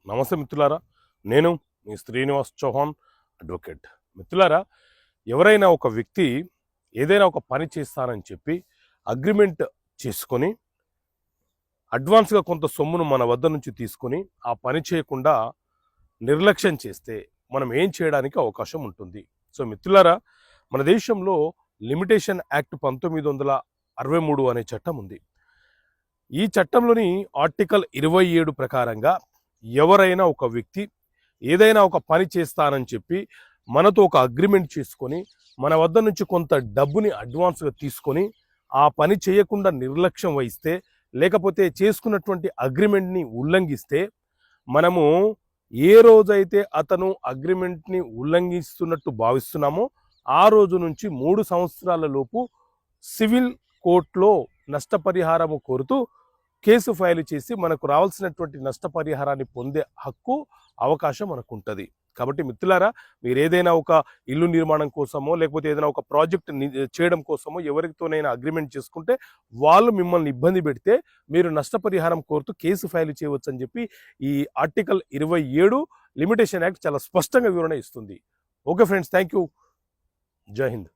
నమస్తే మిత్రులారా, నేను మీ శ్రీనివాస్ చౌహాన్ అడ్వకేట్. మిత్రులారా, ఎవరైనా ఒక వ్యక్తి ఏదైనా ఒక పని చేస్తానని చెప్పి అగ్రిమెంట్ చేసుకొని అడ్వాన్స్గా కొంత సొమ్మును మన వద్ద నుంచి తీసుకొని ఆ పని చేయకుండా నిర్లక్ష్యం చేస్తే మనం ఏం చేయడానికి అవకాశం ఉంటుంది. సో మిత్రులారా, మన దేశంలో లిమిటేషన్ యాక్ట్ 1963 అనే చట్టం ఉంది. ఈ చట్టంలోని ఆర్టికల్ 27 ప్రకారంగా ఎవరైనా ఒక వ్యక్తి ఏదైనా ఒక పని చేస్తానని చెప్పి మనతో ఒక అగ్రిమెంట్ చేసుకొని మన వద్ద నుంచి కొంత డబ్బుని అడ్వాన్స్గా తీసుకొని ఆ పని చేయకుండా నిర్లక్ష్యం వహిస్తే, లేకపోతే చేసుకున్నటువంటి అగ్రిమెంట్ని ఉల్లంఘిస్తే, మనము ఏ రోజైతే అతను అగ్రిమెంట్ని ఉల్లంఘిస్తున్నట్టు భావిస్తున్నామో ఆ రోజు నుంచి 3 సంవత్సరాల లోపు సివిల్ కోర్టులో నష్టపరిహారము కోరుతూ కేసు ఫైల్ చేసి మనకు రావాల్సినటువంటి నష్టపరిహారాన్ని పొందే హక్కు, అవకాశం మనకు ఉంటుంది. కాబట్టి మిత్రులారా, మీరు ఏదైనా ఒక ఇల్లు నిర్మాణం కోసమో లేకపోతే ఏదైనా ఒక ప్రాజెక్ట్ చేయడం కోసమో ఎవరితోనైనా అగ్రిమెంట్ చేసుకుంటే వాళ్ళు మిమ్మల్ని ఇబ్బంది పెడితే మీరు నష్టపరిహారం కోరుతూ కేసు ఫైల్ చేయవచ్చు అని చెప్పి ఈ ఆర్టికల్ 27 లిమిటేషన్ యాక్ట్ చాలా స్పష్టంగా వివరణ ఇస్తుంది. Okay friends, thank you. జై హింద్.